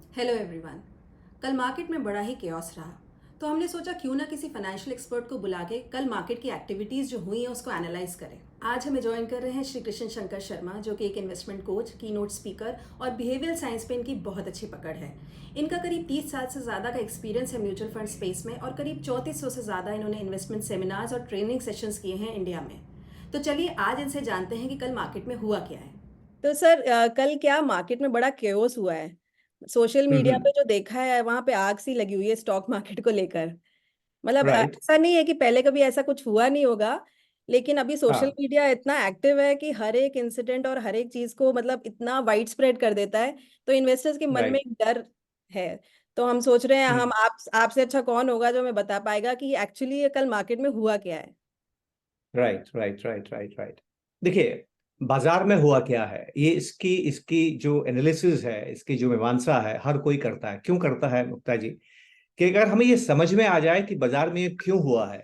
Hello everyone. कल market में बड़ा ही केओस रहा, तो हमने सोचा क्यों ना किसी फाइनेंशियल एक्सपर्ट को बुला के कल मार्केट की एक्टिविटीज़ जो हुई हैं उसको एनालाइज करें। आज हमें ज्वाइन कर रहे हैं श्री कृष्ण शंकर शर्मा, जो कि एक इन्वेस्टमेंट कोच, की नोट स्पीकर और बिहेवियर साइंस पे इनकी बहुत अच्छी पकड़ है। इनका करीब 30 साल से ज़्यादा का एक्सपीरियंस है म्यूचुअल फंड स्पेस में, और करीब 3400 से ज़्यादा इन्होंने इन्वेस्टमेंट सेमिनार्स और ट्रेनिंग सेशंस किए हैं इंडिया में। तो चलिए आज इनसे जानते हैं कि कल मार्केट में हुआ क्या है। तो सर, कल क्या मार्केट में बड़ा केओस हुआ है। सोशल मीडिया हम्म। पे जो देखा है वहां पे आग सी लगी हुई है स्टॉक मार्केट को लेकर। मतलब राइट। ऐसा नहीं है कि पहले कभी ऐसा कुछ हुआ नहीं होगा, लेकिन अभी सोशल हाँ। मीडिया इतना एक्टिव है कि हर एक इंसिडेंट और हर एक चीज को मतलब इतना वाइड स्प्रेड कर देता है। तो इन्वेस्टर्स के मन में राइट। एक डर है। तो हम सोच रहे हैं, हम हम्म। आपसे अच्छा कौन होगा जो हमें बता पाएगा कि एक्चुअली ये कल मार्केट में हुआ क्या है। Right right right right right. देखिए, बाजार में हुआ क्या है, ये इसकी इसकी जो एनालिसिस है, इसकी जो मीमांसा है, हर कोई करता है। क्यों करता है मुक्ता जी? कि अगर हमें ये समझ में आ जाए कि बाजार में ये क्यों हुआ है,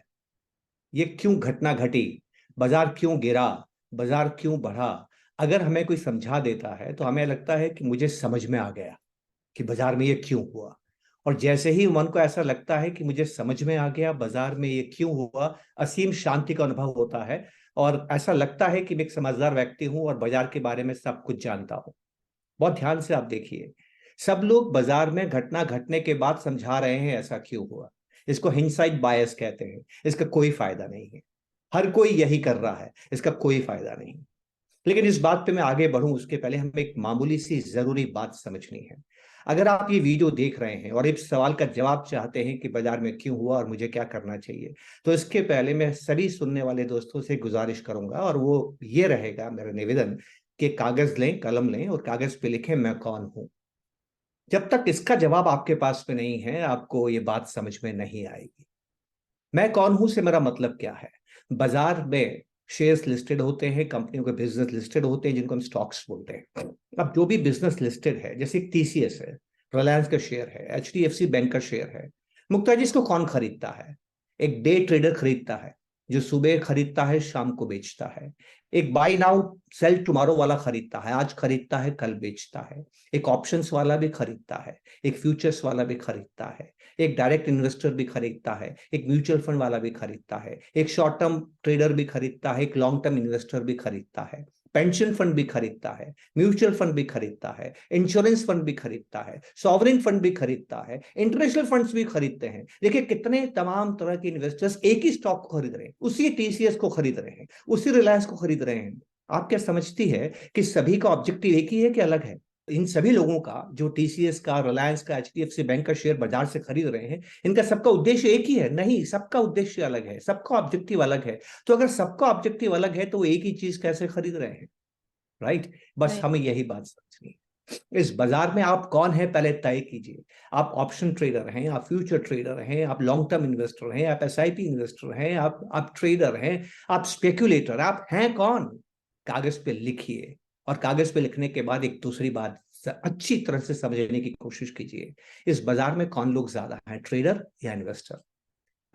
ये क्यों घटना घटी, बाजार क्यों गिरा, बाजार क्यों बढ़ा, अगर हमें कोई समझा देता है तो हमें लगता है कि मुझे समझ में आ गया कि बाजार में ये क्यों हुआ। और जैसे ही मन को ऐसा लगता है कि मुझे समझ में आ गया बाजार में ये क्यों हुआ, असीम शांति का अनुभव होता है। और ऐसा लगता है कि मैं एक समझदार व्यक्ति हूं और बाजार के बारे में सब कुछ जानता हूं। बहुत ध्यान से आप देखिए, सब लोग बाजार में घटना घटने के बाद समझा रहे हैं ऐसा क्यों हुआ। इसको हिंडसाइट बायस कहते हैं। इसका कोई फायदा नहीं है। हर कोई यही कर रहा है, इसका कोई फायदा नहीं। लेकिन इस बात पे मैं आगे बढ़ूं उसके पहले हमें एक मामूली सी जरूरी बात समझनी है। अगर आप ये वीडियो देख रहे हैं और इस सवाल का जवाब चाहते हैं कि बाजार में क्यों हुआ और मुझे क्या करना चाहिए, तो इसके पहले मैं सभी सुनने वाले दोस्तों से गुजारिश करूंगा, और वो ये रहेगा मेरा निवेदन, कि कागज लें, कलम लें और कागज पे लिखें मैं कौन हूं। जब तक इसका जवाब आपके पास में नहीं है, आपको ये बात समझ में नहीं आएगी। मैं कौन हूं से मेरा मतलब क्या है? बाजार में शेयर्स लिस्टेड होते हैं, कंपनियों के बिजनेस लिस्टेड होते हैं जिनको हम स्टॉक्स बोलते हैं। अब जो भी बिजनेस लिस्टेड है, जैसे टीसीएस है, रिलायंस का शेयर है, एचडीएफसी बैंक का शेयर है, मुक्ता जी इसको कौन खरीदता है? एक डे ट्रेडर खरीदता है, जो सुबह खरीदता है शाम को बेचता है। एक बाय नाउ सेल टुमारो वाला खरीदता है, आज खरीदता है कल बेचता है। एक ऑप्शंस वाला भी खरीदता है, एक फ्यूचर्स वाला भी खरीदता है, एक डायरेक्ट इन्वेस्टर भी खरीदता है, एक म्यूचुअल फंड वाला भी खरीदता है, एक शॉर्ट टर्म ट्रेडर भी खरीदता है, एक लॉन्ग टर्म इन्वेस्टर भी खरीदता है, पेंशन फंड भी खरीदता है, म्यूचुअल फंड भी खरीदता है, इंश्योरेंस फंड भी खरीदता है, सॉवरेन फंड भी खरीदता है, इंटरनेशनल फंड्स भी खरीदते हैं। देखिए कितने तमाम तरह के इन्वेस्टर्स एक ही स्टॉक को खरीद रहे हैं, उसी टीसीएस को खरीद रहे हैं, उसी रिलायंस को खरीद रहे हैं। आप क्या समझती है कि सभी का ऑब्जेक्टिव एक ही है कि अलग है? इन सभी लोगों का, जो टीसीएस का, रिलायंस का, एचडीएफसी बैंक का शेयर बाजार से खरीद रहे हैं, इनका सबका उद्देश्य एक ही है? नहीं, सबका उद्देश्य अलग है, सबका ऑब्जेक्टिव अलग है। तो अगर सबका ऑब्जेक्टिव अलग है तो वो एक ही चीज कैसे खरीद रहे हैं? राइट। बस राइट। हमें यही बात समझनी है। इस बाजार में आप कौन है पहले तय कीजिए। आप ऑप्शन ट्रेडर हैं, आप फ्यूचर ट्रेडर हैं, आप लॉन्ग टर्म इन्वेस्टर हैं, आप एसआईपी इन्वेस्टर हैं, आप ट्रेडर हैं, आप स्पेक्यूलेटर, आप हैं कौन? कागज पे लिखिए। और कागज पे लिखने के बाद एक दूसरी बात अच्छी तरह से समझने की कोशिश कीजिए। इस बाजार में कौन लोग ज्यादा हैं, ट्रेडर या इन्वेस्टर?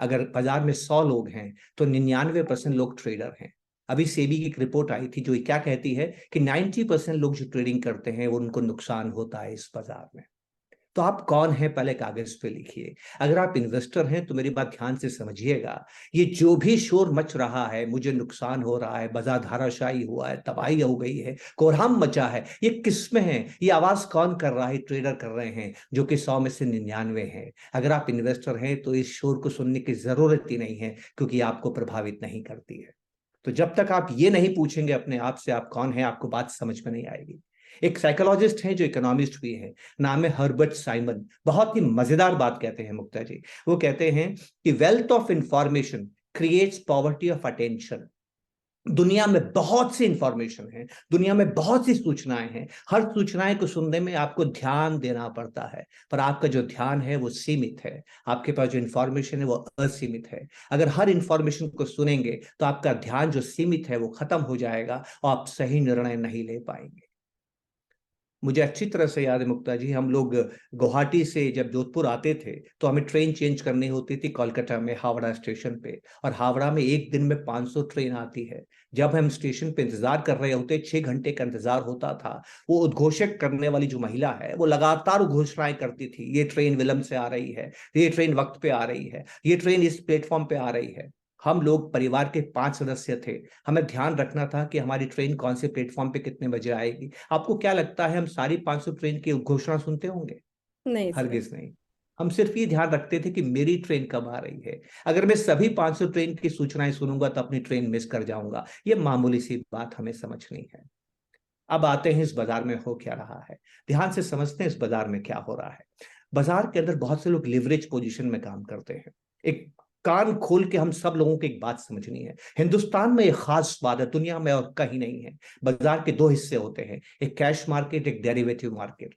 अगर बाजार में 100 लोग हैं तो 99% लोग ट्रेडर हैं। अभी सेबी की एक रिपोर्ट आई थी जो क्या कहती है कि 90% लोग जो ट्रेडिंग करते हैं वो उनको नुकसान होता है इस बाजार में। तो आप कौन है पहले कागज पे लिखिए। अगर आप इन्वेस्टर हैं तो मेरी बात ध्यान से समझिएगा। ये जो भी शोर मच रहा है, मुझे नुकसान हो रहा है, बाजार धाराशायी हुआ है, तबाही हो गई है, कोहराम मचा है, ये किस में है? ये आवाज कौन कर रहा है? ट्रेडर कर रहे हैं, जो कि 100 में से 99 है। अगर आप इन्वेस्टर हैं तो इस शोर को सुनने की जरूरत ही नहीं है, क्योंकि आपको प्रभावित नहीं करती है। तो जब तक आप ये नहीं पूछेंगे अपने आप से आप कौन है, आपको बात समझ में नहीं आएगी। एक साइकोलॉजिस्ट है जो इकोनॉमिस्ट भी है, नाम है हर्बर्ट साइमन। बहुत ही मजेदार बात कहते हैं मुक्ता जी। वो कहते हैं कि wealth of information creates poverty of attention. दुनिया में बहुत सी इंफॉर्मेशन है, दुनिया में बहुत सी सूचनाएं हैं, हर सूचनाएं को सुनने में आपको ध्यान देना पड़ता है, पर आपका जो ध्यान है वो सीमित है। आपके पास जो इंफॉर्मेशन है वो असीमित है। अगर हर इंफॉर्मेशन को सुनेंगे तो आपका ध्यान जो सीमित है वो खत्म हो जाएगा और आप सही निर्णय नहीं ले पाएंगे। मुझे अच्छी तरह से याद है मुक्ता जी, हम लोग गुवाहाटी से जब जोधपुर आते थे तो हमें ट्रेन चेंज करनी होती थी कोलकाता में हावड़ा स्टेशन पे, और हावड़ा में एक दिन में 500 ट्रेन आती है। जब हम स्टेशन पे इंतजार कर रहे होते, 6 घंटे का इंतजार होता था, वो उद्घोषक करने वाली जो महिला है वो लगातार घोषणाएं करती थी, ये ट्रेन विलंब से आ रही है, ये ट्रेन वक्त पे आ रही है, ये ट्रेन इस प्लेटफॉर्म पे आ रही है। हम लोग परिवार के 5 सदस्य थे, हमें ध्यान रखना था कि हमारी ट्रेन कौन से प्लेटफॉर्म पे कितने बजे आएगी। आपको क्या लगता है हम सारी 500 ट्रेन की घोषणा सुनते होंगे? नहीं सर। हरगिज नहीं। हम सिर्फ ये ध्यान रखते थे कि मेरी ट्रेन कब आ रही है। अगर मैं सभी 500 ट्रेन की सूचनाएं सुनूंगा तो अपनी ट्रेन मिस कर जाऊंगा। ये मामूली सी बात हमें समझनी है। अब आते हैं इस बाजार में हो क्या रहा है। ध्यान से समझते हैं इस बाजार में क्या हो रहा है। बाजार के अंदर बहुत से लोग लिवरेज पोजीशन में काम करते हैं। एक कान खोल के हम सब लोगों को एक बात समझनी है, हिंदुस्तान में एक खास बात है, दुनिया में और कहीं नहीं है। बाजार के दो हिस्से होते हैं, एक कैश मार्केट, एक डेरिवेटिव मार्केट।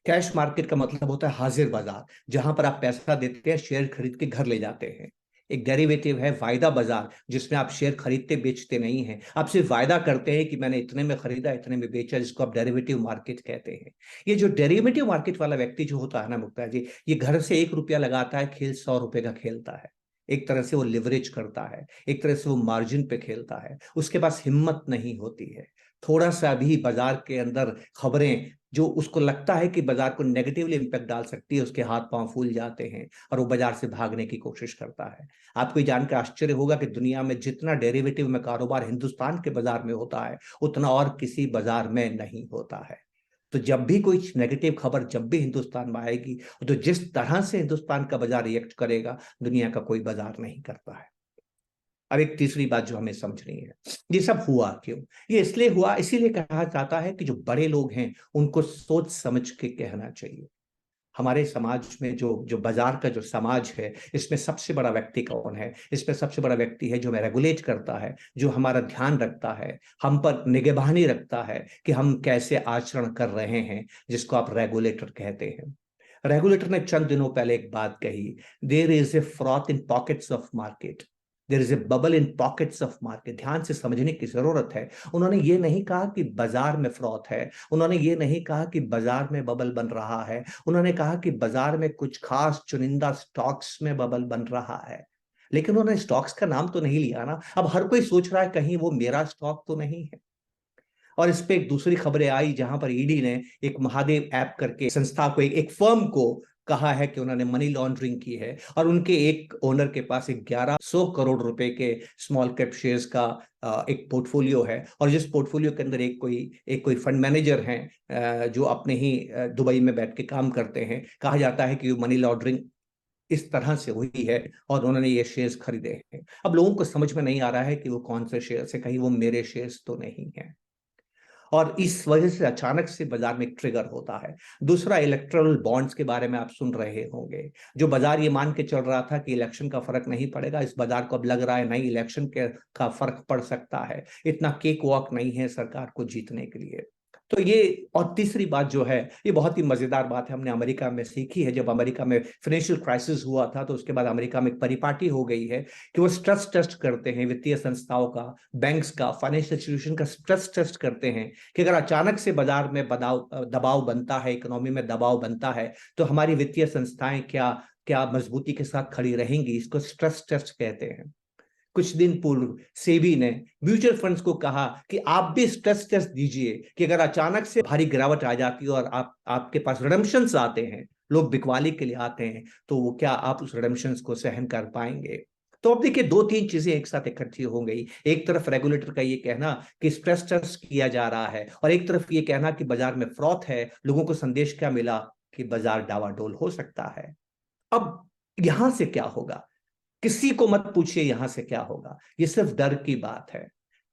कैश मार्केट का मतलब होता है हाजिर बाजार, जहां पर आप पैसा देते हैं, शेयर खरीद के घर ले जाते हैं। एक डेरिवेटिव है वायदा बाजार, जिसमें आप शेयर खरीदते बेचते नहीं हैं, आप सिर्फ वायदा करते हैं कि मैंने इतने में खरीदा, इतने में बेचा, जिसको आप डेरिवेटिव मार्केट कहते हैं। ये जो डेरिवेटिव मार्केट वाला व्यक्ति जो होता है ना मुक्ता जी, ये घर से 1 रुपया लगाता है, खेल 100 रुपए का खेलता है। एक तरह से वो लिवरेज करता है, एक तरह से वो मार्जिन पे खेलता है। उसके पास हिम्मत नहीं होती है। थोड़ा सा भी बाजार के अंदर खबरें जो उसको लगता है कि बाजार को नेगेटिवली इंपैक्ट डाल सकती है, उसके हाथ पांव फूल जाते हैं और वो बाजार से भागने की कोशिश करता है। आपको ये जानकर आश्चर्य होगा कि दुनिया में जितना डेरिवेटिव में कारोबार हिंदुस्तान के बाजार में होता है, उतना और किसी बाजार में नहीं होता है। तो जब भी कोई नेगेटिव खबर जब भी हिंदुस्तान में आएगी, तो जिस तरह से हिंदुस्तान का बाजार रिएक्ट करेगा, दुनिया का कोई बाजार नहीं करता है। अब एक तीसरी बात जो हमें समझनी है, ये सब हुआ क्यों? ये इसलिए हुआ, इसीलिए कहा जाता है कि जो बड़े लोग हैं उनको सोच समझ के कहना चाहिए। हमारे समाज में जो जो बाजार का जो समाज है, इसमें सबसे बड़ा व्यक्ति कौन है? इसमें सबसे बड़ा व्यक्ति है जो हमें रेगुलेट करता है, जो हमारा ध्यान रखता है, हम पर निगरानी रखता है कि हम कैसे आचरण कर रहे हैं, जिसको आप रेगुलेटर कहते हैं। रेगुलेटर ने चंद दिनों पहले एक बात कही, there is a froth in pockets of market, there is a bubble in pockets of market. ध्यान से समझने की जरूरत है। उन्होंने ये नहीं कहा कि बाजार में फ्रॉथ है, उन्होंने ये नहीं कहा कि बाजार में बबल बन रहा है, उन्होंने कहा कि बाजार में कुछ खास चुनिंदा स्टॉक्स में बबल बन रहा है। लेकिन उन्होंने स्टॉक्स का नाम तो नहीं लिया ना। अब हर कोई सोच रहा है कहीं वो मेरा स्टॉक तो नहीं है। और इस पे एक दूसरी खबरें आई जहां पर ईडी ने एक महादेव ऐप करके संस्था को, एक फर्म को कहा है कि उन्होंने मनी लॉन्ड्रिंग की है, और उनके एक ओनर के पास 1100 करोड़ रुपए के स्मॉल कैप शेयर्स का एक पोर्टफोलियो है। और जिस पोर्टफोलियो के अंदर एक कोई फंड मैनेजर हैं जो अपने ही दुबई में बैठ के काम करते हैं। कहा जाता है कि मनी लॉन्ड्रिंग इस तरह से हुई है और उन्होंने ये शेयर्स खरीदे हैं। अब लोगों को समझ में नहीं आ रहा है कि वो कौन से शेयर्स है, कहीं वो मेरे शेयर्स तो नहीं है। और इस वजह से अचानक से बाजार में एक ट्रिगर होता है। दूसरा, इलेक्टोरल बॉन्ड्स के बारे में आप सुन रहे होंगे। जो बाजार ये मान के चल रहा था कि इलेक्शन का फर्क नहीं पड़ेगा, इस बाजार को अब लग रहा है नहीं, इलेक्शन के का फर्क पड़ सकता है। इतना केक वॉक नहीं है सरकार को जीतने के लिए। तो ये, और तीसरी बात जो है, ये बहुत ही मजेदार बात है, हमने अमेरिका में सीखी है। जब अमेरिका में फाइनेंशियल क्राइसिस हुआ था तो उसके बाद अमेरिका में एक परिपाटी हो गई है कि वो स्ट्रेस टेस्ट करते हैं, वित्तीय संस्थाओं का, बैंक्स का, फाइनेंशियल इंस्टीट्यूशन का स्ट्रेस टेस्ट करते हैं कि अगर अचानक से बाजार में दबाव बनता है, इकोनॉमी में दबाव बनता है, तो हमारी वित्तीय संस्थाएं क्या क्या मजबूती के साथ खड़ी रहेंगी। इसको स्ट्रेस टेस्ट कहते हैं। कुछ दिन पूर्व सेबी ने म्यूचुअल फंड्स को कहा कि आप भी स्ट्रेस टेस्ट दीजिए कि अगर अचानक से भारी गिरावट आ जाती है और आपके पास रिडम्पशंस आते हैं, लोग बिकवाली के लिए आते हैं, तो वो क्या आप उस रिडम्पशंस को सहन कर पाएंगे? तो अब देखिए, दो तीन चीजें एक साथ इकट्ठी हो गई। एक तरफ रेगुलेटर का ये कहना कि स्ट्रेस टेस्ट किया जा रहा है, और एक तरफ ये कहना कि बाजार में फ्रॉथ है। लोगों को संदेश क्या मिला कि बाजार डावाडोल हो सकता है। अब यहां से क्या होगा? किसी को मत पूछिए यहां से क्या होगा, ये सिर्फ डर की बात है।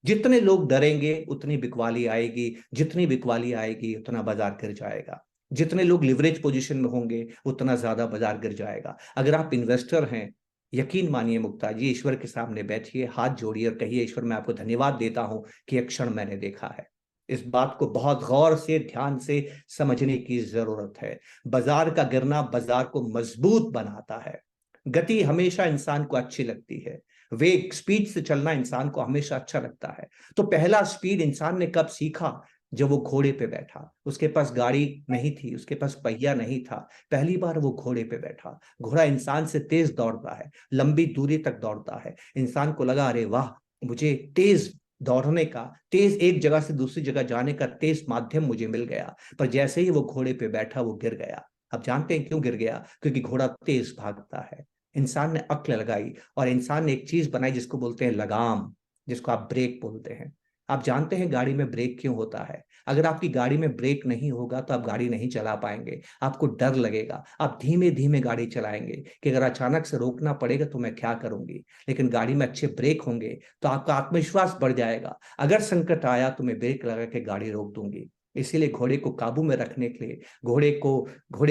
जितने लोग डरेंगे उतनी बिकवाली आएगी, जितनी बिकवाली आएगी उतना बाजार गिर जाएगा। जितने लोग लिवरेज पोजीशन में होंगे उतना ज्यादा बाजार गिर जाएगा। अगर आप इन्वेस्टर हैं, यकीन मानिए मुक्ता जी, ईश्वर के सामने बैठिए, हाथ जोड़िए और कहिए, ईश्वर मैं आपको धन्यवाद देता हूं कि एक क्षण मैंने देखा है। इस बात को बहुत गौर से, ध्यान से समझने की जरूरत है। बाजार का गिरना बाजार को मजबूत बनाता है। गति हमेशा इंसान को अच्छी लगती है, वेग, स्पीड से चलना इंसान को हमेशा अच्छा लगता है। तो पहला स्पीड इंसान ने कब सीखा? जब वो घोड़े पे बैठा, उसके पास गाड़ी नहीं थी, उसके पास पहिया नहीं था, पहली बार वो घोड़े पे बैठा। घोड़ा इंसान से तेज दौड़ता है, लंबी दूरी तक दौड़ता है। इंसान को लगा अरे वाह, मुझे तेज दौड़ने का, तेज एक जगह से दूसरी जगह जाने का तेज माध्यम मुझे मिल गया। पर जैसे ही वो घोड़े पे बैठा वो गिर गया। अब जानते हैं क्यों गिर गया? क्योंकि घोड़ा तेज भागता है। इंसान ने अक्ल लगाई और इंसान ने एक चीज बनाई जिसको बोलते हैं लगाम, जिसको आप ब्रेक बोलते हैं। आप जानते हैं गाड़ी में ब्रेक क्यों होता है? अगर आपकी गाड़ी में ब्रेक नहीं होगा तो आप गाड़ी नहीं चला पाएंगे, आपको डर लगेगा, आप धीमे धीमे गाड़ी चलाएंगे कि अगर अचानक से रोकना पड़ेगा तो मैं क्या करूंगी। लेकिन गाड़ी में अच्छे ब्रेक होंगे तो आपका आत्मविश्वास बढ़ जाएगा, अगर संकट आया तो मैं ब्रेक लगा के गाड़ी रोक दूंगी। इसीलिए घोड़े को काबू में रखने के लिए, घोड़े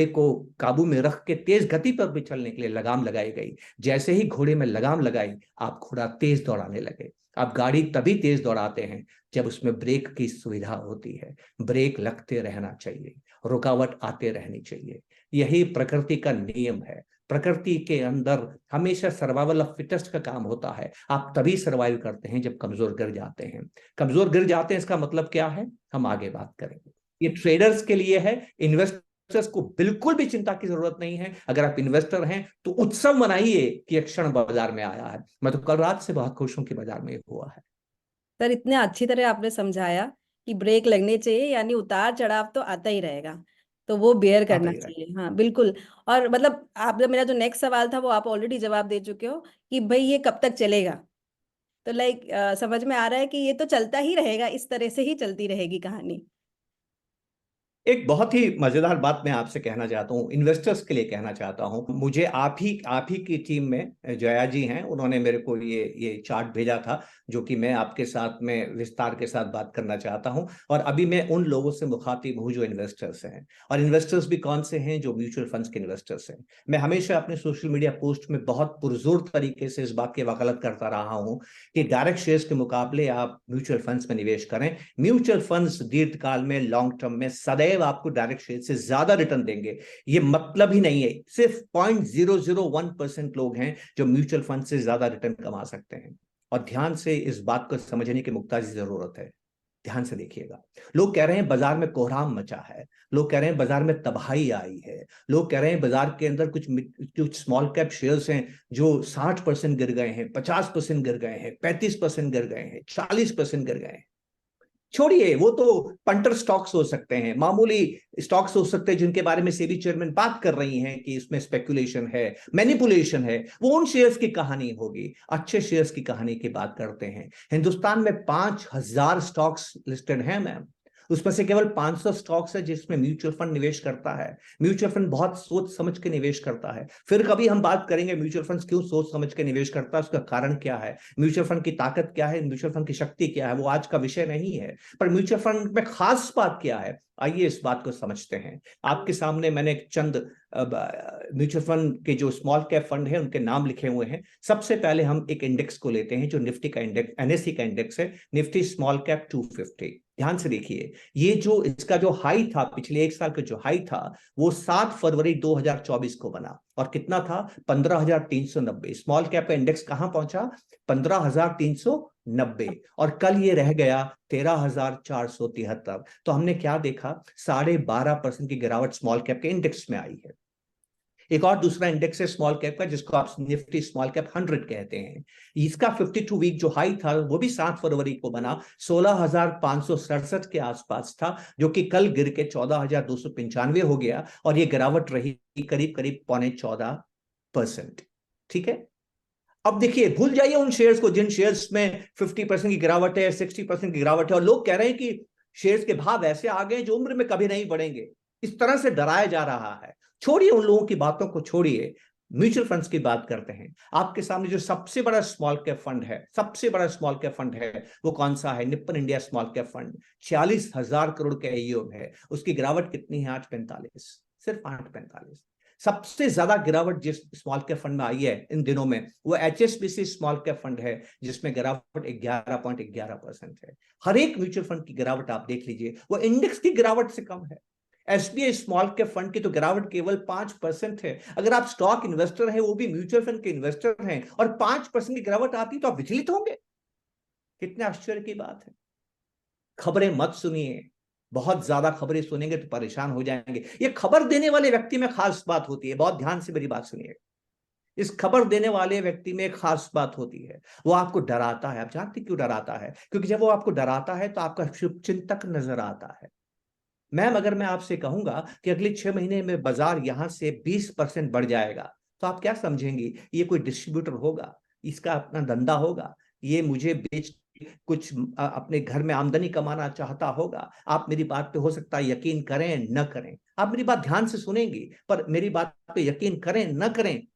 को काबू में रख के तेज गति पर भी चलने के लिए लगाम लगाई गई। जैसे ही घोड़े में लगाम लगाई, आप घोड़ा तेज दौड़ाने लगे। आप गाड़ी तभी तेज दौड़ाते हैं जब उसमें ब्रेक की सुविधा होती है। ब्रेक लगते रहना चाहिए, रुकावट आते रहनी चाहिए। यही प्रकृति का नियम है। प्रकृति के अंदर हमेशा सर्वाइवल ऑफ फिटेस्ट का काम होता है। आप तभी सर्वाइव करते हैं जब कमजोर गिर जाते हैं। कमजोर गिर जाते हैं इसका मतलब क्या है, हम आगे बात करेंगे। ये ट्रेडर्स के लिए है, इन्वेस्टर्स को बिल्कुल भी चिंता की जरूरत नहीं है। अगर आप इन्वेस्टर हैं तो उत्सव मनाइए कि एक क्षण बाजार में आया है। मैं तो कल रात से बहुत खुश हूं कि बाजार में हुआ है। सर इतने अच्छी तरह आपने समझाया कि ब्रेक लगने चाहिए, यानी उतार चढ़ाव तो आता ही रहेगा, तो वो बेयर आता करना ही रहे। चाहिए। हाँ बिल्कुल। और मतलब आपने, मेरा जो नेक्स्ट सवाल था वो आप ऑलरेडी जवाब दे चुके हो कि भाई ये कब तक चलेगा। तो लाइक समझ में आ रहा है कि ये तो चलता ही रहेगा, इस तरह से ही चलती रहेगी कहानी। एक बहुत ही मजेदार बात मैं आपसे कहना चाहता हूँ, इन्वेस्टर्स के लिए कहना चाहता हूँ। मुझे आप ही की टीम में जया जी हैं, उन्होंने मेरे को ये चार्ट भेजा था जो कि मैं आपके साथ में विस्तार के साथ बात करना चाहता हूँ। और अभी मैं उन लोगों से मुखातिब हूँ जो इन्वेस्टर्स हैं। और इन्वेस्टर्स भी कौन से हैं? जो म्यूचुअल फंड्स के इन्वेस्टर्स हैं। मैं हमेशा अपने सोशल मीडिया पोस्ट में बहुत पुरजोर तरीके से इस बात की वकालत करता रहा हूँ कि डायरेक्ट शेयर्स के मुकाबले आप म्यूचुअल फंड्स में निवेश करें। म्यूचुअल फंड्स दीर्घकाल में, लॉन्ग टर्म में सदैव आपको डायरेक्ट शेयर से ज्यादा रिटर्न देंगे। ये मतलब ही नहीं है। सिर्फ 0.001% लोग हैं जो म्यूचुअल फंड से ज्यादा रिटर्न कमा सकते हैं। और ध्यान से इस बात को समझने की मुक्ताजी जरूरत है। ध्यान से देखिएगा। लोग कह रहे हैं बाजार में कोहराम मचा है, लोग कह रहे हैं बाजार में तबाही आई है, लोग कह रहे हैं बाजार के अंदर कुछ स्मॉल कैप शेयर्स हैं जो 60% गिर गए हैं, 50% गिर गए हैं, 35% गिर गए हैं, 40% गिर गए हैं। छोड़िए, वो तो पंटर स्टॉक्स हो सकते हैं, मामूली स्टॉक्स हो सकते हैं जिनके बारे में सेबी चेयरमैन बात कर रही हैं कि इसमें स्पेकुलेशन है, मैनिपुलेशन है। वो उन शेयर्स की कहानी होगी। अच्छे शेयर्स की कहानी की बात करते हैं। हिंदुस्तान में 5,000 स्टॉक्स लिस्टेड हैं मैम, उसमें से केवल 500 स्टॉक्स है जिसमें म्यूचुअल फंड निवेश करता है। म्यूचुअल फंड बहुत सोच समझ के निवेश करता है। फिर कभी हम बात करेंगे म्यूचुअल फंड क्यों सोच समझ के निवेश करता है, उसका कारण क्या है, म्यूचुअल फंड की ताकत क्या है, म्यूचुअल फंड की शक्ति क्या है। वो आज का विषय नहीं है। पर म्यूचुअल फंड में खास बात क्या है, आइए इस बात को समझते हैं। आपके सामने मैंने चंद म्यूचुअल फंड के जो स्मॉल कैप फंड है उनके नाम लिखे हुए हैं। सबसे पहले हम एक इंडेक्स को लेते हैं जो निफ्टी का इंडेक्स, एनएससी का इंडेक्स है, निफ्टी स्मॉल कैप 250। ध्यान से देखिए, ये जो इसका जो हाई था, पिछले एक साल का जो हाई था, वो 7 फरवरी 2024 को बना। और कितना था? 15,390। स्मॉल कैप का इंडेक्स कहां पहुंचा? 15,390। और कल ये रह गया 13,473। तो हमने क्या देखा? 12.5% की गिरावट स्मॉल कैप के इंडेक्स में आई है। एक और दूसरा इंडेक्स है स्मॉल कैप का जिसको आप निफ्टी स्मॉल कैप 100 कहते हैं। इसका 52 वीक जो हाई था वो भी 7 फरवरी को बना, 16,567 के आसपास था, जो कि कल गिर के 14,295 हो गया। और ये गिरावट रही करीब करीब 0.14%। ठीक है। अब देखिए, भूल जाइए उन शेयर्स को जिन शेयर्स में 50% की गिरावट है, 60% की गिरावट है, और लोग कह रहे हैं कि शेयर्स के भाव ऐसे आ गए जो उम्र में कभी नहीं बढ़ेंगे। इस तरह से डराया जा रहा है। छोड़िए उन लोगों की बातों को, छोड़िए, म्यूचुअल फंड्स की बात करते हैं। आपके सामने जो सबसे बड़ा स्मॉल कैप फंड है, सबसे बड़ा स्मॉल कैप फंड है, वो कौन सा है? Nippon India small cap fund. 46,000 crore का एयूएम है। उसकी गिरावट कितनी है? 8.45, सिर्फ 8.45। सबसे ज्यादा गिरावट जिस स्मॉल कैप फंड में आई है इन दिनों में, वो एचएसबीसी स्मॉल कैप फंड है, जिसमें गिरावट 11.11% है। हर एक म्यूचुअल फंड की गिरावट आप देख लीजिए, वो इंडेक्स की गिरावट से कम है। एसबीआई स्मॉल कैप फंड की तो गिरावट केवल 5% है। अगर आप स्टॉक इन्वेस्टर हैं, वो भी म्यूचुअल फंड के इन्वेस्टर हैं, और 5% की गिरावट आती तो आप विचलित होंगे? कितने आश्चर्य की बात है। खबरें मत सुनिए, बहुत ज्यादा खबरें सुनेंगे तो परेशान हो जाएंगे। ये खबर देने वाले व्यक्ति में खास बात होती है, बहुत ध्यान से मेरी बात सुनिए। इस खबर देने वाले व्यक्ति में एक खास बात होती है, वो आपको डराता है। आप जानते क्यों डराता है? क्योंकि जब वो आपको डराता है तो आपका शुभचिंतक नजर आता है। मैम, अगर मैं आपसे कहूंगा कि अगले 6 महीने में बाजार यहां से 20% बढ़ जाएगा, तो आप क्या समझेंगी? ये कोई डिस्ट्रीब्यूटर होगा, इसका अपना धंधा होगा, ये मुझे बेच कुछ अपने घर में आमदनी कमाना चाहता होगा। आप मेरी बात पे हो सकता है यकीन करें न करें, आप मेरी बात ध्यान से सुनेंगी, पर मेरी बात पे यकीन करें न करें,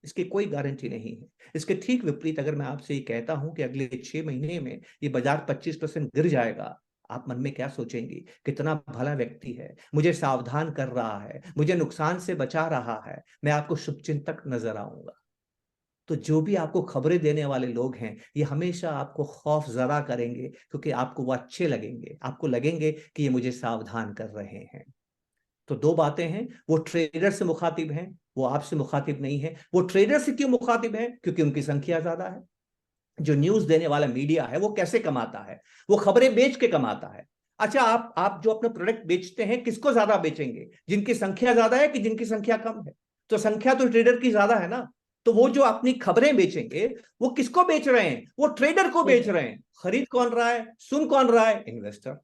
इसकी कोई गारंटी नहीं है। इसके ठीक विपरीत अगर मैं आपसे ये कहता हूं कि अगले 6 महीने में ये बाजार 25% गिर जाएगा, आप मन में क्या सोचेंगी? कितना भला व्यक्ति है, मुझे सावधान कर रहा है, मुझे नुकसान से बचा रहा है, मैं आपको शुभचिंतक नजर आऊंगा। तो जो भी आपको खबरें देने वाले लोग हैं, ये हमेशा आपको खौफ जरा करेंगे, क्योंकि आपको वो अच्छे लगेंगे, आपको लगेंगे कि ये मुझे सावधान कर रहे हैं। तो दो बातें हैं, वो ट्रेडर से मुखातिब हैं, वो आपसे मुखातिब नहीं है। वो ट्रेडर से क्यों मुखातिब है? क्योंकि उनकी संख्या ज्यादा है। जो न्यूज देने वाला मीडिया है वो कैसे कमाता है? वो खबरें बेच के कमाता है। अच्छा, आप जो अपने प्रोडक्ट बेचते हैं, किसको ज्यादा बेचेंगे? जिनकी संख्या ज्यादा है कि जिनकी संख्या कम है? तो संख्या तो ट्रेडर की ज्यादा है ना। तो वो जो अपनी खबरें बेचेंगे, वो किसको बेच रहे हैं? वो ट्रेडर को बेच रहे हैं। खरीद कौन रहा है, सुन कौन रहा है? इन्वेस्टर।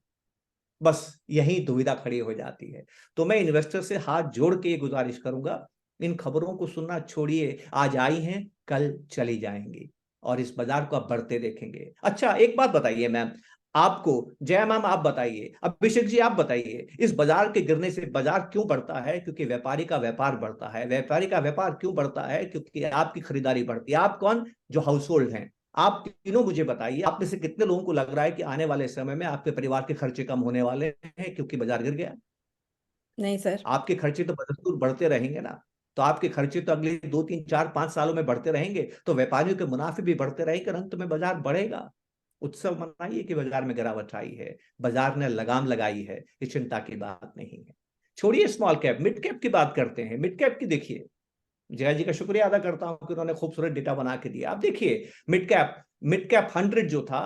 बस यही दुविधा खड़ी हो जाती है। तो मैं इन्वेस्टर से हाथ जोड़ के ये गुजारिश करूंगा, इन खबरों को सुनना छोड़िए। आज आई हैं, कल चली जाएंगी, और इस बाजार को आप बढ़ते देखेंगे। अच्छा, एक बात बताइए मैम, आपको, जय मैम आप बताइए, अभिषेक जी आप बताइए, इस बाजार के गिरने से बाजार क्यों बढ़ता है? क्योंकि व्यापारी का व्यापार बढ़ता है। व्यापारी का व्यापार क्यों बढ़ता है? क्योंकि आपकी खरीदारी बढ़ती है। आप कौन? जो हाउस होल्ड हैं। आप तीनों मुझे बताइए, आप में से कितने लोगों को लग रहा है कि आने वाले समय में आपके परिवार के खर्चे कम होने वाले हैं क्योंकि बाजार गिर गया? नहीं सर। आपके खर्चे तो बदस्तूर बढ़ते रहेंगे ना। तो आपके खर्चे तो अगले 2 3 4 5 सालों में बढ़ते रहेंगे, तो व्यापारियों के मुनाफे भी बढ़ते रहेंगे, अंत में बाजार बढ़ेगा। उत्सव मनाइए कि बाजार में गिरावट आई है, बाजार ने लगाम लगाई है, ये चिंता की बात नहीं है। छोड़िए स्मॉल कैप, मिड कैप की बात करते हैं। मिड कैप की देखिए, जया जी का शुक्रिया अदा करता हूं कि उन्होंने खूबसूरत डेटा बना के दिया। आप देखिए, मिड कैप 100 जो था,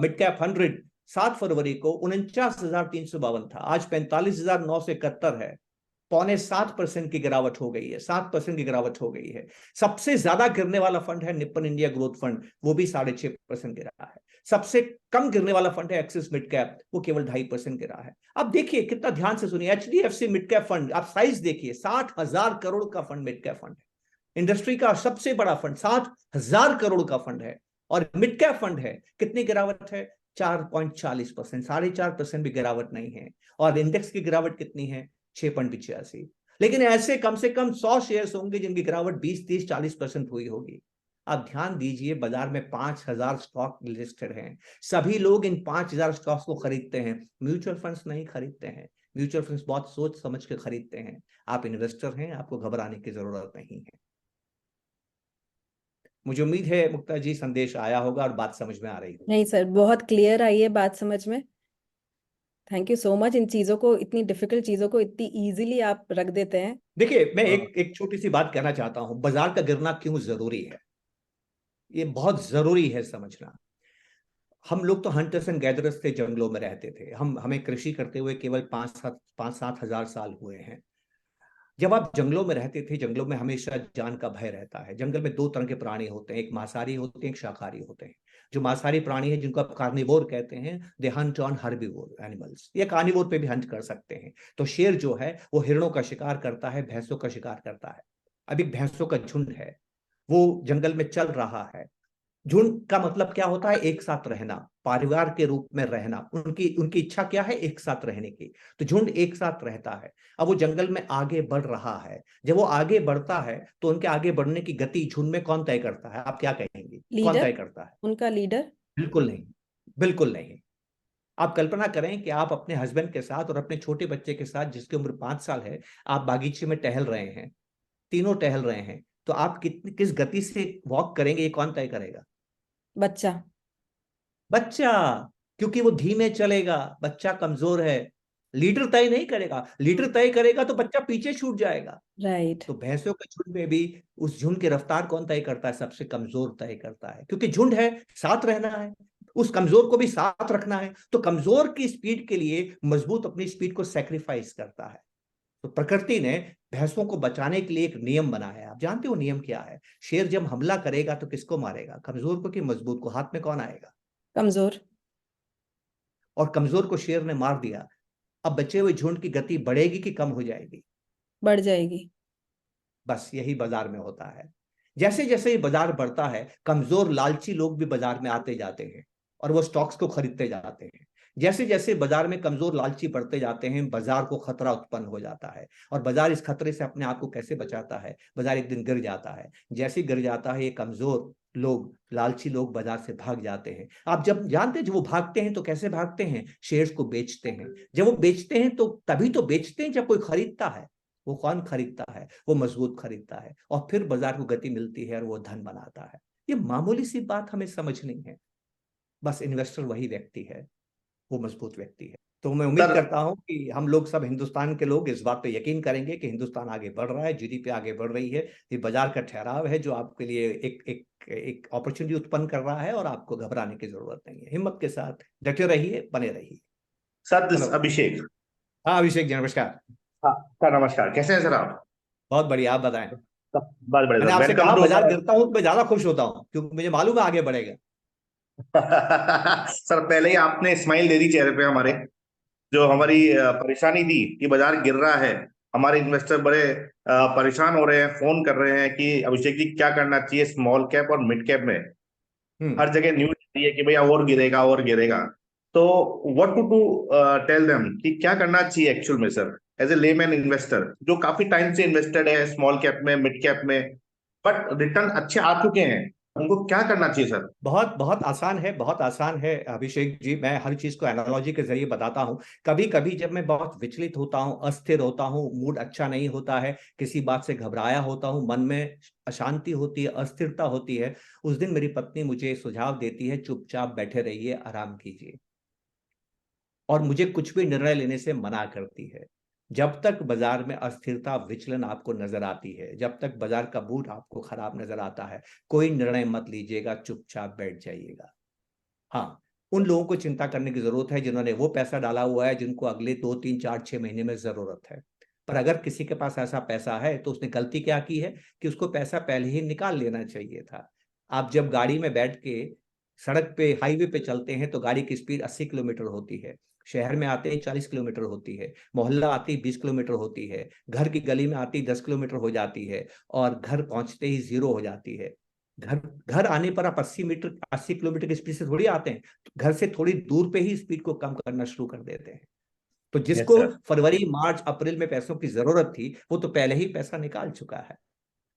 मिड कैप 100 7 फरवरी को 49,352 था, आज 45,971 है। 6.25% की गिरावट हो गई है, 7% की गिरावट हो गई है। सबसे ज्यादा गिरने वाला फंड है निप्पन इंडिया ग्रोथ फंड, वो भी 6.5% गिरा है। सबसे कम गिरने वाला फंड है एक्सिस मिड कैप, वो केवल 2.5% गिरा है। अब देखिए, कितना ध्यान से सुनिए, एचडीएफसी मिड कैप फंड, आप साइज देखिए, 60,000 करोड़ का फंड मिड कैप फंड है। इंडस्ट्री का सबसे बड़ा फंड 60,000 करोड़ का फंड है, और मिड कैप फंड है। कितनी गिरावट है? 4.40%, 4.5% भी गिरावट नहीं है। और इंडेक्स की गिरावट कितनी है? 6.85। लेकिन ऐसे कम से कम 100 शेयर्स होंगे जिनकी गिरावट 20 30 40% हुई होगी। आप ध्यान दीजिए, बाजार में 5,000 स्टॉक लिस्टेड हैं। सभी लोग इन 5,000 स्टॉक्स को खरीदते हैं, म्यूचुअल फंड्स नहीं खरीदते हैं। म्यूचुअल फंड्स बहुत सोच समझ के खरीदते हैं। आप इन्वेस्टर हैं, आपको घबराने की जरूरत नहीं है। मुझे उम्मीद है मुक्ता जी संदेश आया होगा और बात समझ में आ रही होगी। नहीं सर, बहुत क्लियर आई है बात समझ में। थैंक यू सो मच, इन चीज़ों को, इतनी डिफिकल्ट चीज़ों को इतनी इजीली आप रख देते हैं। देखिए, मैं एक एक छोटी सी बात कहना चाहता हूं, बाजार का गिरना क्यों जरूरी है, ये बहुत जरूरी है समझना। हम लोग तो हंटर्स एंड गैदरर्स थे, जंगलों में रहते थे। हमें कृषि करते हुए केवल 5 7 हजार साल हुए हैं। जब आप जंगलों में रहते थे, जंगलों में हमेशा जान का भय रहता है। जंगल में दो तरह के प्राणी होते हैं, एक मांसाहारी होते हैं, एक शाकाहारी होते हैं। जो मांसाहारी प्राणी है, जिनको आप कार्निवोर कहते हैं, दे हंट ऑन हर्बीवोर एनिमल्स, ये कार्निवोर पे भी हंट कर सकते हैं। तो शेर जो है वो हिरणों का शिकार करता है, भैंसों का शिकार करता है। अभी भैंसों का झुंड है, वो जंगल में चल रहा है। झुंड का मतलब क्या होता है? एक साथ रहना, परिवार के रूप में रहना। उनकी उनकी इच्छा क्या है? एक साथ रहने की। तो झुंड एक साथ रहता है। अब वो जंगल में आगे बढ़ रहा है। जब वो आगे बढ़ता है तो उनके आगे बढ़ने की गति झुंड में कौन तय करता है? आप क्या कहेंगे, कौन लीडर, तय करता है? उनका लीडर। बिल्कुल नहीं, बिल्कुल नहीं। आप कल्पना करें कि आप अपने हस्बैंड के साथ और अपने छोटे बच्चे के साथ, जिसकी उम्र 5 साल है, आप बागीचे में टहल रहे हैं, तीनों टहल रहे हैं। तो आप किस गति से वॉक करेंगे, ये कौन तय करेगा? बच्चा। बच्चा। क्योंकि वो धीमे चलेगा, बच्चा कमजोर है। लीडर तय नहीं करेगा, लीडर तय करेगा तो बच्चा पीछे छूट जाएगा। राइट। तो भैंसों के झुंड में भी उस झुंड की रफ्तार कौन तय करता है? सबसे कमजोर तय करता है, क्योंकि झुंड है, साथ रहना है। उस कमजोर को भी साथ रखना है, तो कमजोर की स्पीड के लिए मजबूत अपनी स्पीड को सेक्रीफाइस करता है। तो प्रकृति ने भैंसों को बचाने के लिए एक नियम बनाया है। आप जानते हो नियम क्या है? शेर जब हमला करेगा तो किसको मारेगा, कमजोर को कि मजबूत को? हाथ में कौन आएगा? कमजोर। और कमजोर को शेर ने मार दिया, अब बचे हुए झुंड की गति बढ़ेगी कि कम हो जाएगी? बढ़ जाएगी। बस यही बाजार में होता है। जैसे जैसे ये बाजार बढ़ता है, कमजोर लालची लोग भी बाजार में आते जाते हैं और वो स्टॉक्स को खरीदते जाते हैं। जैसे जैसे बाजार में कमजोर लालची बढ़ते जाते हैं, बाजार को खतरा उत्पन्न हो जाता है। और बाजार इस खतरे से अपने आप को कैसे बचाता है? बाजार एक दिन गिर जाता है। जैसे गिर जाता है, ये कमजोर लोग, लालची लोग बाजार से भाग जाते हैं। आप जब जानते हैं, जब वो भागते हैं तो कैसे भागते हैं? शेयर्स को बेचते हैं। जब वो बेचते हैं तो तभी तो बेचते हैं जब कोई खरीदता है। वो कौन खरीदता है? वो मजबूत खरीदता है, और फिर बाजार को गति मिलती है और वो धन बनाता है। ये मामूली सी बात हमें समझनी है। बस इन्वेस्टर वही व्यक्ति है, वो मजबूत व्यक्ति है। तो मैं उम्मीद सर करता हूं कि हम लोग सब हिंदुस्तान के लोग इस बात पे यकीन करेंगे कि हिंदुस्तान आगे बढ़ रहा है, जीडीपी आगे बढ़ रही है। ये बाजार का ठहराव है जो आपके लिए एक एक एक अपॉर्चुनिटी उत्पन्न कर रहा है, और आपको घबराने की जरूरत नहीं है। हिम्मत के साथ डटे रहिए, बने रहिए। Sir this hello. अभिषेक। हाँ अभिषेक जी, नमस्कार। हाँ सर नमस्कार, कैसे हैं सर आप? बहुत बढ़िया, आप बताएं। बहुत बढ़िया मैंने सर, आपसे वेलकम कहा टू बाजार गिरता हूं तो मैं ज्यादा खुश होता हूं, क्योंकि मुझे मालूम है आगे बढ़ेगा। सर पहले ही आपने स्माइल दे दी चेहरे पे हमारे। जो हमारी परेशानी थी कि बाजार गिर रहा है, हमारे इन्वेस्टर बड़े परेशान हो रहे हैं, फोन कर रहे हैं कि अभिषेक जी क्या करना चाहिए स्मॉल कैप और मिड कैप में। हम्म। हर जगह न्यूज आती है कि भैया और गिरेगा और गिरेगा। तो what to do, tell them कि क्या करना चाहिए एक्चुअल में sir, as a layman investor जो काफी टाइम से इन्वेस्टेड है स्मॉल कैप में मिड कैप में, बट रिटर्न अच्छे आ चुके हैं, उनको क्या करना चाहिए सर? बहुत बहुत आसान है, बहुत आसान है अभिषेक जी। मैं हर चीज को एनालॉजी के जरिए बताता हूँ। कभी कभी जब मैं बहुत विचलित होता हूँ, अस्थिर होता हूँ, मूड अच्छा नहीं होता है, किसी बात से घबराया होता हूँ, मन में अशांति होती है, अस्थिरता होती है, उस दिन मेरी पत्नी मुझे सुझाव देती है, चुपचाप बैठे रहिए, आराम कीजिए। और मुझे कुछ भी निर्णय लेने से मना करती है। जब तक बाजार में अस्थिरता, विचलन आपको नजर आती है, जब तक बाजार का मूड आपको खराब नजर आता है, कोई निर्णय मत लीजिएगा, चुपचाप बैठ जाइएगा। हाँ, उन लोगों को चिंता करने की जरूरत है जिन्होंने वो पैसा डाला हुआ है जिनको अगले 2 3 4 6 महीने में जरूरत है। पर अगर किसी के पास ऐसा पैसा है तो उसने गलती क्या की है कि उसको पैसा पहले ही निकाल लेना चाहिए था। आप जब गाड़ी में बैठ के सड़क पे, हाईवे पे चलते हैं तो गाड़ी की स्पीड 80 किलोमीटर होती है। शहर में आते ही 40 किलोमीटर होती है, मोहल्ला आती 20 किलोमीटर होती है, घर की गली में आती 10 किलोमीटर हो जाती है, और घर पहुंचते ही 0 हो जाती है। घर घर आने पर आप 80 किलोमीटर की स्पीड से थोड़ी आते हैं, घर से थोड़ी दूर पे ही स्पीड को कम करना शुरू कर देते हैं। तो यस जिसको सर। फरवरी मार्च अप्रैल में पैसों की जरूरत थी, वो तो पहले ही पैसा निकाल चुका है।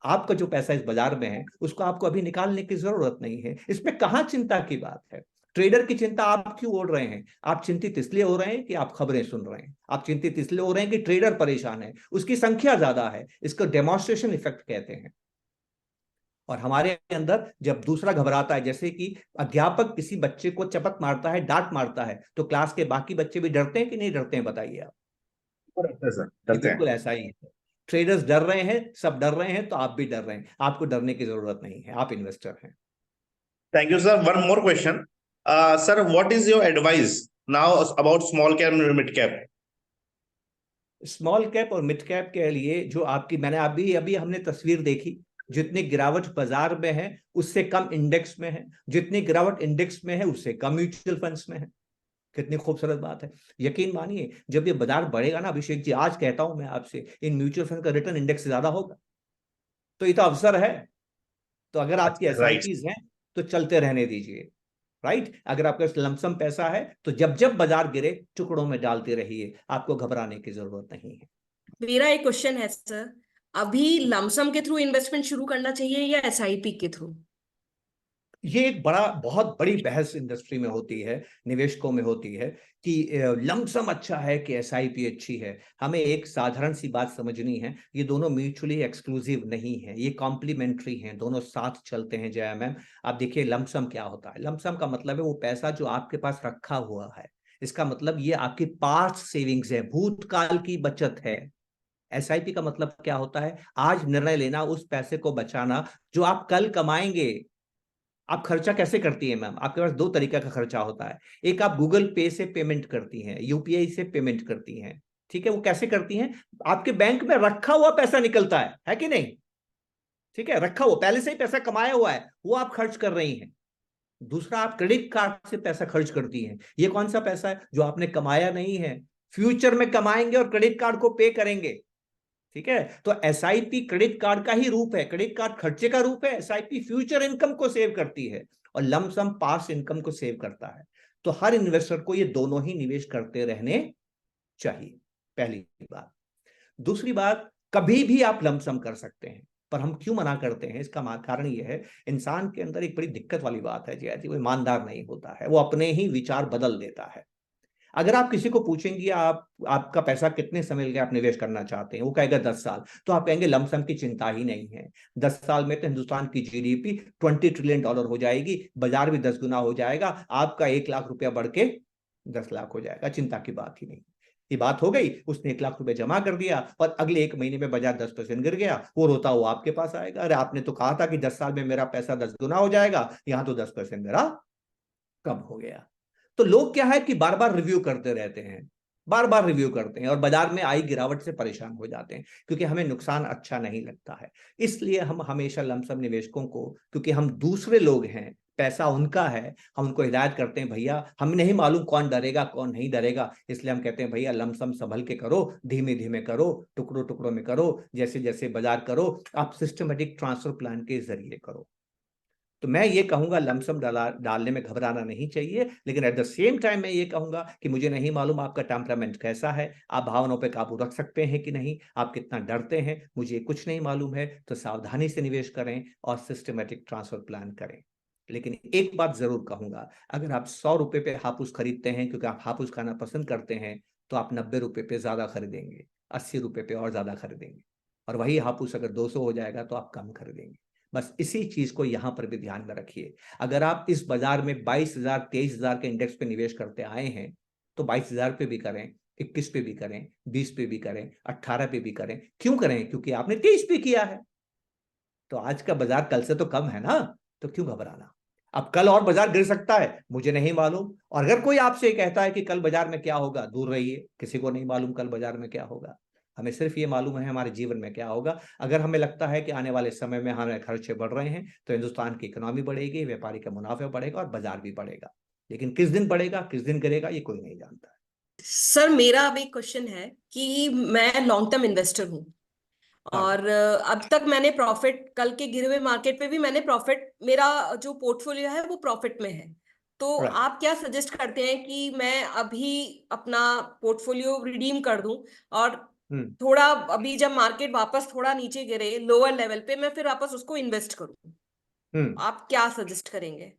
आपका जो पैसा इस बाजार में है उसको आपको अभी निकालने की जरूरत नहीं है। इसमें कहाँ चिंता की बात है? ट्रेडर की चिंता आप क्यों ओढ़ रहे हैं? आप चिंतित इसलिए हो रहे हैं कि आप खबरें सुन रहे हैं। आप चिंतित इसलिए हो रहे हैं कि ट्रेडर परेशान है, उसकी संख्या ज्यादा है। इसको डेमोन्स्ट्रेशन इफेक्ट कहते हैं। और हमारे अंदर जब दूसरा घबराता है, जैसे कि अध्यापक किसी बच्चे को चपत मारता है, डांट मारता है, तो क्लास के बाकी बच्चे भी डरते हैं कि नहीं डरते हैं? बताइए आप। डरते हैं सर, ये डरते बिल्कुल हैं। ऐसा ही है। ट्रेडर्स डर रहे हैं, सब डर रहे हैं, तो आप भी डर रहे हैं। आपको डरने की जरूरत नहीं है, आप इन्वेस्टर हैं। Thank you sir. One more question, sir what is your advice now about small cap mid cap? Small cap और मिड कैप के लिए जो आपकी, मैंने अभी अभी हमने तस्वीर देखी, जितनी गिरावट बाजार में है उससे कम इंडेक्स में है, जितनी गिरावट इंडेक्स में है उससे कम म्यूचुअल फंड्स में है। कितनी खूबसूरत बात है। यकीन मानिए, जब ये बाजार बढ़ेगा ना अभिषेक जी, आज कहता हूं मैं आपसे, इन म्यूचुअल फंड का रिटर्न इंडेक्स से ज्यादा होगा। तो ये तो अवसर है। तो अगर आपकी राइट। एसआईपीज हैं तो चलते रहने दीजिए। राइट, अगर आपके पास लमसम पैसा है तो जब जब बाजार गिरे टुकड़ों में डालते रहिए, आपको घबराने की जरूरत नहीं है। मेरा एक क्वेश्चन है सर, अभी लमसम के थ्रू इन्वेस्टमेंट शुरू करना चाहिए या एसआईपी के थ्रू? ये एक बहुत बड़ी बहस इंडस्ट्री में होती है, निवेशकों में होती है, कि लमसम अच्छा है कि एसआईपी अच्छी है। हमें एक साधारण सी बात समझनी है, ये दोनों म्यूचुअली एक्सक्लूसिव नहीं है, ये कॉम्प्लीमेंट्री हैं, दोनों साथ चलते हैं। जय मैम, आप देखिए लमसम क्या होता है। लमसम का मतलब है वो पैसा जो आपके पास रखा हुआ है, इसका मतलब ये आपकी पास्ट सेविंग्स है, भूतकाल की बचत है। एसआईपी का मतलब क्या होता है? आज निर्णय लेना, उस पैसे को बचाना जो आप कल कमाएंगे। आप खर्चा कैसे करती है मैम? आपके पास दो तरीका का खर्चा होता है। एक, आप गूगल पे से पेमेंट करती हैं, यूपीआई से पेमेंट करती हैं, ठीक है? वो कैसे करती हैं? आपके बैंक में रखा हुआ पैसा निकलता है कि नहीं? ठीक है, रखा हुआ, पहले से ही पैसा कमाया हुआ है, वो आप खर्च कर रही हैं। दूसरा, आप क्रेडिट कार्ड से पैसा खर्च करती हैं। ये कौन सा पैसा है? जो आपने कमाया नहीं है, फ्यूचर में कमाएंगे और क्रेडिट कार्ड को पे करेंगे। ठीक है, तो एसआईपी क्रेडिट कार्ड का ही रूप है। क्रेडिट कार्ड खर्चे का रूप है, एसआईपी फ्यूचर इनकम को सेव करती है और लमसम पास्ट इनकम को सेव करता है। तो हर इन्वेस्टर को ये दोनों ही निवेश करते रहने चाहिए, पहली बात। दूसरी बात, कभी भी आप लमसम कर सकते हैं, पर हम क्यों मना करते हैं? इसका कारण यह है, इंसान के अंदर एक बड़ी दिक्कत वाली बात है जी, वो ईमानदार नहीं होता है, वो अपने ही विचार बदल देता है। अगर आप किसी को पूछेंगे आपका पैसा कितने समय के आप निवेश करना चाहते हैं, वो कहेगा 10 साल, तो आप कहेंगे लमसम की चिंता ही नहीं है। 10 साल में तो हिंदुस्तान की जीडीपी $20 ट्रिलियन हो जाएगी, बाजार भी 10 गुना हो जाएगा, आपका 1 लाख रुपया बढ़ के 10 लाख हो जाएगा, चिंता की बात ही नहीं। ये बात हो गई, उसने 1 लाख रुपए जमा कर दिया और अगले 1 महीने में बाजार 10% गिर गया, वो रोता हुआ आपके पास आएगा, अरे आपने तो कहा था कि 10 साल में मेरा पैसा 10 गुना हो जाएगा, यहां तो 10% मेरा कम हो गया। तो लोग क्या है कि बार बार रिव्यू करते रहते हैं, बार बार रिव्यू करते हैं और बाजार में आई गिरावट से परेशान हो जाते हैं, क्योंकि हमें नुकसान अच्छा नहीं लगता है। इसलिए हम हमेशा लमसम निवेशकों को, क्योंकि हम दूसरे लोग हैं, पैसा उनका है, हम उनको हिदायत करते हैं, भैया हमें नहीं मालूम कौन डरेगा कौन नहीं डरेगा, इसलिए हम कहते हैं भैया लमसम संभल के करो, धीमे धीमे करो, टुकड़ों टुकड़ों में करो, जैसे जैसे बाजार करो, आप सिस्टमेटिक ट्रांसफर प्लान के जरिए करो। तो मैं ये कहूंगा लमसम डालने में घबराना नहीं चाहिए, लेकिन एट द सेम टाइम मैं ये कहूंगा कि मुझे नहीं मालूम आपका टेम्परामेंट कैसा है, आप भावनाओं पे काबू रख सकते हैं कि नहीं, आप कितना डरते हैं, मुझे कुछ नहीं मालूम है। तो सावधानी से निवेश करें और सिस्टमेटिक ट्रांसफर प्लान करें। लेकिन एक बात जरूर कहूंगा, अगर आप 100 रुपए पे हापुस खरीदते हैं क्योंकि आप हापुस खाना पसंद करते हैं, तो आप 90 रुपए पे ज्यादा खरीदेंगे, 80 रुपए पे और ज्यादा खरीदेंगे, और वही हापुस अगर 200 हो जाएगा तो आप कम खरीदेंगे। बस इसी चीज को यहां पर भी ध्यान में रखिए। अगर आप इस बाजार में 22,000 23,000 के इंडेक्स पे निवेश करते आए हैं, तो 22,000 पे भी करें, 21 पे भी करें, 20 पे भी करें, 18 पे भी करें। क्यों करें? क्योंकि आपने 23 पे किया है। तो आज का बाजार कल से तो कम है ना, तो क्यों घबराना? अब कल और बाजार गिर सकता है, मुझे नहीं मालूम। और अगर कोई आपसे कहता है कि कल बाजार में क्या होगा, दूर रहिए, किसी को नहीं मालूम कल बाजार में क्या होगा। हमें सिर्फ ये मालूम है हमारे जीवन में क्या होगा। अगर हमें लगता है कि आने वाले समय में हमारे खर्चे बढ़ रहे हैं, तो हिंदुस्तान की इकोनॉमी बढ़ेगी, व्यापारी का मुनाफा बढ़ेगा और बाजार भी बढ़ेगा। लेकिन किस दिन बढ़ेगा किस दिन गिरेगा ये कोई नहीं जानता। सर मेरा अब एक क्वेश्चन है कि मैं लॉन्ग टर्म इन्वेस्टर हूँ हाँ, और अब तक मैंने प्रॉफिट, कल के गिरे हुए मार्केट पे भी मैंने प्रॉफिट, मेरा जो पोर्टफोलियो है वो प्रॉफिट में है। तो राइट। आप क्या सजेस्ट करते हैं कि मैं अभी अपना पोर्टफोलियो रिडीम कर दूं और हम्म थोड़ा अभी जब मार्केट वापस थोड़ा नीचे गिरे लोअर लेवल पे मैं फिर वापस उसको इन्वेस्ट करूं? हम्म आप क्या सजेस्ट करेंगे?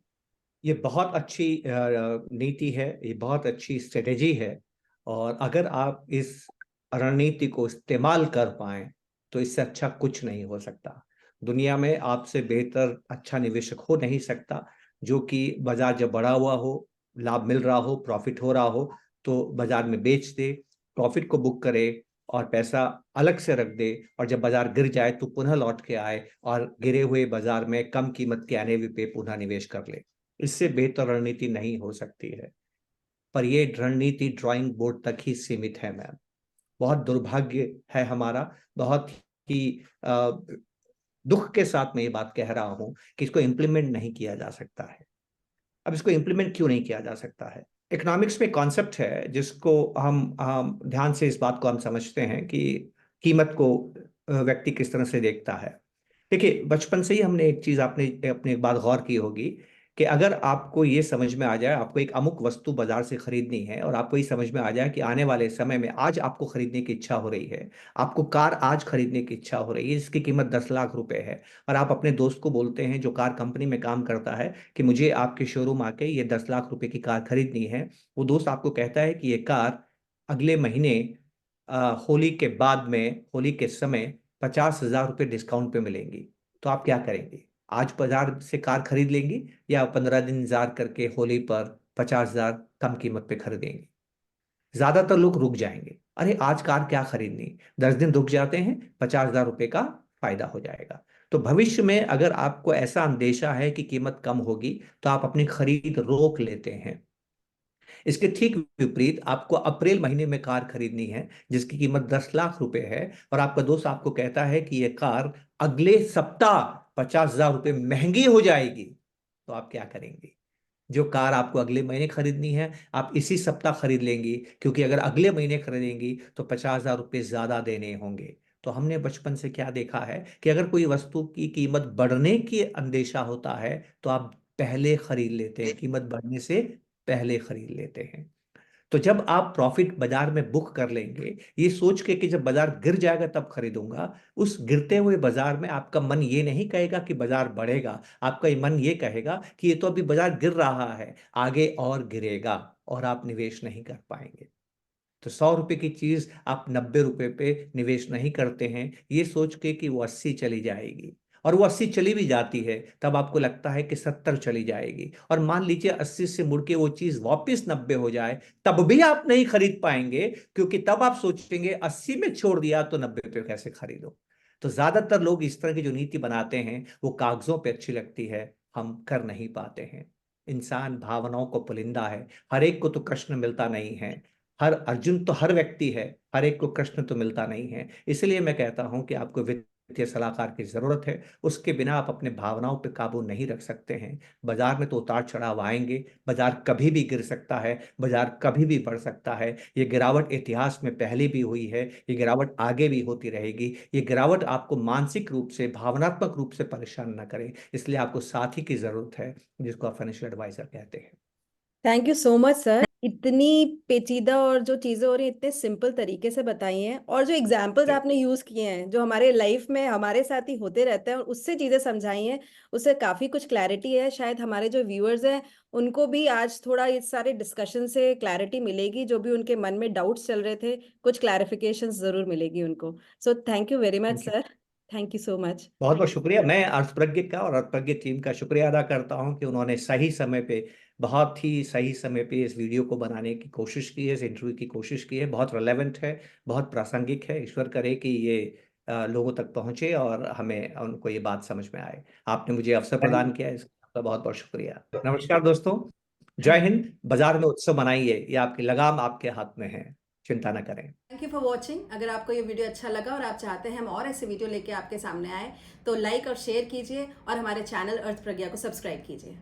ये बहुत अच्छी नीति है, ये बहुत अच्छी स्ट्रेटेजी है। और अगर आप इस रणनीति को इस्तेमाल कर पाए, तो इससे अच्छा कुछ नहीं हो सकता। दुनिया में आपसे बेहतर अच्छा निवेशक हो नहीं सकता, जो कि बाजार जब बढ़ा हुआ हो, लाभ मिल रहा हो, प्रॉफिट हो रहा हो, तो बाजार में बेच दे, प्रॉफिट को बुक करे और पैसा अलग से रख दे, और जब बाजार गिर जाए तो पुनः लौट के आए और गिरे हुए बाजार में कम कीमत के एनएवी पे पुनः निवेश कर ले। इससे बेहतर रणनीति नहीं हो सकती है। पर यह रणनीति ड्राइंग बोर्ड तक ही सीमित है मैम। बहुत दुर्भाग्य है हमारा, बहुत ही दुख के साथ मैं ये बात कह रहा हूं कि इसको इम्प्लीमेंट नहीं किया जा सकता है। अब इसको इम्प्लीमेंट क्यों नहीं किया जा सकता है? इकोनॉमिक्स में कॉन्सेप्ट है जिसको हम ध्यान से इस बात को हम समझते हैं कि कीमत को व्यक्ति किस तरह से देखता है। देखिए, बचपन से ही हमने एक चीज, आपने अपने एक बात गौर की होगी कि अगर आपको ये समझ में आ जाए आपको एक अमुक वस्तु बाजार से खरीदनी है, और आपको ये समझ में आ जाए कि आने वाले समय में आज आपको खरीदने की इच्छा हो रही है, आपको कार आज खरीदने की इच्छा हो रही है जिसकी कीमत 10 लाख रुपए है, और आप अपने दोस्त को बोलते हैं जो कार कंपनी में काम करता है कि मुझे आपके शोरूम आके ये 10 लाख रुपए की कार खरीदनी है। वो दोस्त आपको कहता है कि ये कार अगले महीने होली के बाद में, होली के समय 50,000 रुपये डिस्काउंट पे मिलेंगी। तो आप क्या करेंगे? आज बाजार से कार खरीद लेंगी या 15 दिन इंतजार करके होली पर 50,000 कम कीमत पे खरीदेंगे? ज्यादातर लोग रुक जाएंगे, अरे आज कार क्या खरीदनी, 10 दिन रुक जाते हैं, 50,000 रुपये का फायदा हो जाएगा। तो भविष्य में अगर आपको ऐसा अंदेशा है कि कीमत कम होगी तो आप अपनी खरीद रोक लेते हैं। इसके ठीक विपरीत आपको अप्रैल महीने में कार खरीदनी है जिसकी कीमत 10 लाख रुपए है, और आपका दोस्त आपको कहता है कि यह कार अगले सप्ताह 50,000 रुपए महंगी हो जाएगी, तो आप क्या करेंगे? जो कार आपको अगले महीने खरीदनी है आप इसी सप्ताह खरीद लेंगी, क्योंकि अगर अगले महीने खरीदेंगी तो 50,000 रुपये ज्यादा देने होंगे। तो हमने बचपन से क्या देखा है कि अगर कोई वस्तु की कीमत बढ़ने की अंदेशा होता है तो आप पहले खरीद लेते हैं, कीमत बढ़ने से पहले खरीद लेते हैं। तो जब आप प्रॉफिट बाजार में बुक कर लेंगे ये सोच के कि जब बाजार गिर जाएगा तब खरीदूंगा, उस गिरते हुए बाजार में आपका मन ये नहीं कहेगा कि बाजार बढ़ेगा, आपका मन ये कहेगा कि ये तो अभी बाजार गिर रहा है, आगे और गिरेगा, और आप निवेश नहीं कर पाएंगे। तो 100 रुपए की चीज आप 90 रुपए पे निवेश नहीं करते हैं ये सोच के कि वो 80 चली जाएगी, और वो 80 चली भी जाती है तब आपको लगता है कि 70 चली जाएगी, और मान लीजिए 80 से मुड़ के वो चीज वापस 90 हो जाए तब भी आप नहीं खरीद पाएंगे, क्योंकि तब आप सोचेंगे 80 में छोड़ दिया तो 90 पे कैसे खरीदो। तो ज्यादातर लोग इस तरह की जो नीति बनाते हैं वो कागजों पे अच्छी लगती है, हम कर नहीं पाते हैं। इंसान भावनाओं को पुलिंदा है, हर एक को तो कृष्ण मिलता नहीं है, हर अर्जुन तो हर व्यक्ति है, हर एक को कृष्ण तो मिलता नहीं है। इसलिए मैं कहता हूं कि आपको वित्तीय सलाहकार की जरूरत है, उसके बिना आप अपने भावनाओं पर काबू नहीं रख सकते हैं। बाजार में तो उतार चढ़ाव आएंगे, बाजार कभी भी गिर सकता है, बाजार कभी भी बढ़ सकता है। ये गिरावट इतिहास में पहले भी हुई है, ये गिरावट आगे भी होती रहेगी। ये गिरावट आपको मानसिक रूप से भावनात्मक रूप से परेशान न करे, इसलिए आपको साथी की जरूरत है जिसको आप फाइनेंशियल एडवाइजर कहते हैं। Thank you so much sir, इतनी पेचीदा और जो चीज़ें हो रही हैं इतने सिंपल तरीके से बताई हैं, और जो एग्जाम्पल्स आपने यूज़ किए हैं जो हमारे लाइफ में हमारे साथ ही होते रहते हैं और उससे चीज़ें समझाई हैं, उससे काफ़ी कुछ क्लैरिटी है। शायद हमारे जो व्यूअर्स हैं उनको भी आज थोड़ा इस सारे डिस्कशन से क्लैरिटी मिलेगी, जो भी उनके मन में डाउट्स चल रहे थे कुछ क्लैरिफिकेशन ज़रूर मिलेगी उनको। So thank you very much thank you, sir, thank you so much. बहुत बहुत शुक्रिया। मैं अर्थप्रज्ञ का और अर्थप्रज्ञ टीम का शुक्रिया अदा करता हूं कि उन्होंने सही समय पे, बहुत ही सही समय पे इस वीडियो को बनाने की कोशिश की है, इस इंटरव्यू की कोशिश की है। बहुत रिलेवेंट है, बहुत प्रासंगिक है। ईश्वर करे कि ये लोगों तक पहुंचे और हमें उनको ये बात समझ में आए। आपने मुझे अवसर प्रदान किया, इसका बहुत बहुत शुक्रिया। नमस्कार दोस्तों, जय हिंद। बाजार में उत्सव मनाइए, ये आपकी लगाम आपके हाथ में है, चिंता न करें। Thank you for watching. अगर आपको ये वीडियो अच्छा लगा और आप चाहते हैं हम और ऐसे वीडियो लेके आपके सामने आए तो लाइक और शेयर कीजिए और हमारे चैनल अर्थ प्रज्ञा को सब्सक्राइब कीजिए।